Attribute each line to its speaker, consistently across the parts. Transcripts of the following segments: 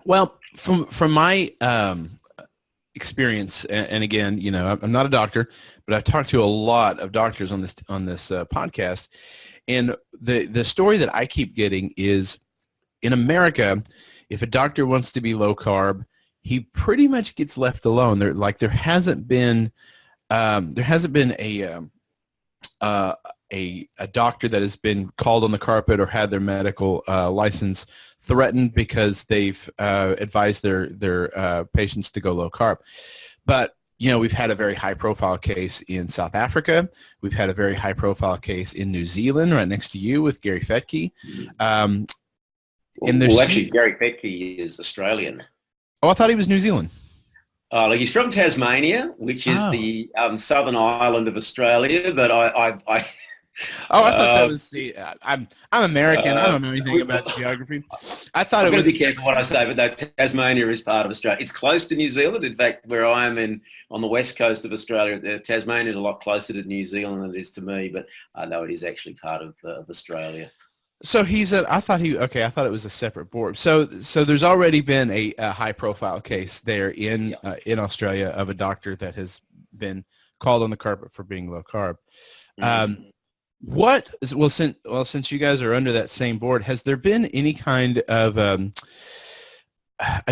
Speaker 1: Well, from my experience, and again, I'm not a doctor, but I've talked to a lot of doctors on this podcast, and the story that I keep getting is in America, if a doctor wants to be low carb, he pretty much gets left alone. There hasn't been a doctor that has been called on the carpet or had their medical license threatened because they've advised their patients to go low carb. But we've had a very high profile case in South Africa. We've had a very high profile case in New Zealand, right next to you, with Gary Fettke.
Speaker 2: Actually, Gary Fettke is Australian.
Speaker 1: Oh, I thought he was New Zealand.
Speaker 2: He's from Tasmania, which is the southern island of Australia. But I
Speaker 1: I thought that was the. I'm American. I don't know anything about geography. I thought
Speaker 2: I'm
Speaker 1: it was.
Speaker 2: Be careful what I say, but no, Tasmania is part of Australia. It's close to New Zealand. In fact, where I am on the west coast of Australia, Tasmania is a lot closer to New Zealand than it is to me. But no, it is actually part of Australia.
Speaker 1: So I thought it was a separate board. So there's already been a high profile case there in Australia of a doctor that has been called on the carpet for being low carb. Since you guys are under that same board, has there been any kind of a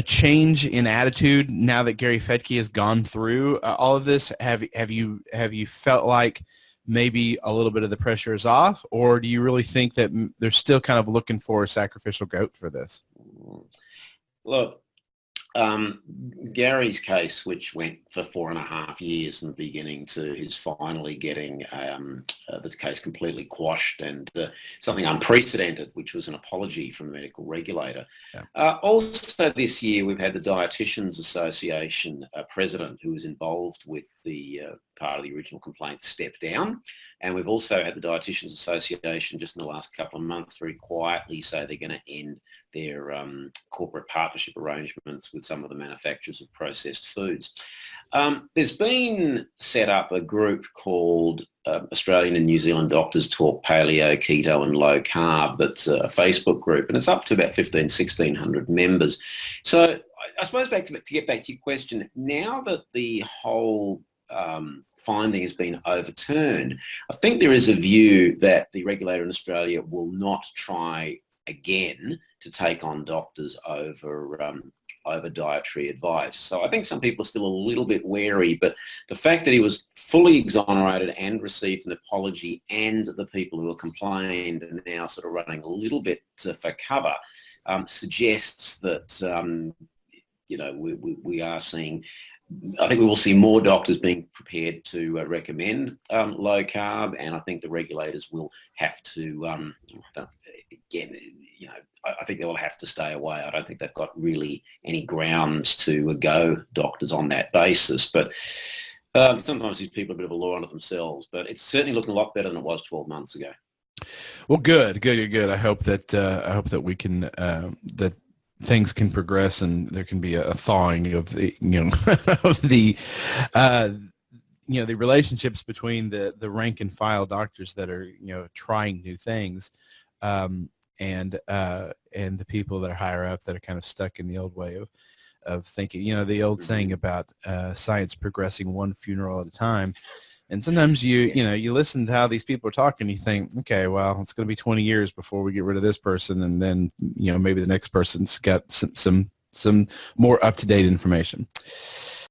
Speaker 1: change in attitude now that Gary Fettke has gone through all of this? Have you felt like maybe a little bit of the pressure is off, or do you really think that they're still kind of looking for a sacrificial goat for this?
Speaker 2: Look, Gary's case, which went for 4.5 years in the beginning, to his finally getting this case completely quashed and something unprecedented, which was an apology from the medical regulator. Yeah. Also this year, we've had the Dietitians Association president, who was involved with the part of the original complaint, step down. And we've also had the Dietitians Association just in the last couple of months very quietly say they're going to end their corporate partnership arrangements with some of the manufacturers of processed foods. There's been set up a group called Australian and New Zealand Doctors Talk Paleo, Keto and Low Carb. That's a Facebook group, and it's up to about 1,600 members. So I suppose to get back to your question, now that the whole finding has been overturned, I think there is a view that the regulator in Australia will not try again to take on doctors over dietary advice. So I think some people are still a little bit wary, but the fact that he was fully exonerated and received an apology, and the people who have complained are now sort of running a little bit for cover, suggests that we are seeing. I think we will see more doctors being prepared to recommend low carb, and I think the regulators will have to, I think they will have to stay away. I don't think they've got really any grounds to go doctors on that basis. But sometimes these people are a bit of a law unto themselves, but it's certainly looking a lot better than it was 12 months ago.
Speaker 1: Well, good. I hope that we can that things can progress and there can be a thawing of the of the the relationships between the rank and file doctors that are trying new things, and the people that are higher up that are kind of stuck in the old way of thinking. The old saying about science progressing one funeral at a time. And sometimes you listen to how these people are talking, you think, okay, well, it's going to be 20 years before we get rid of this person, and then maybe the next person's got some more up-to-date information.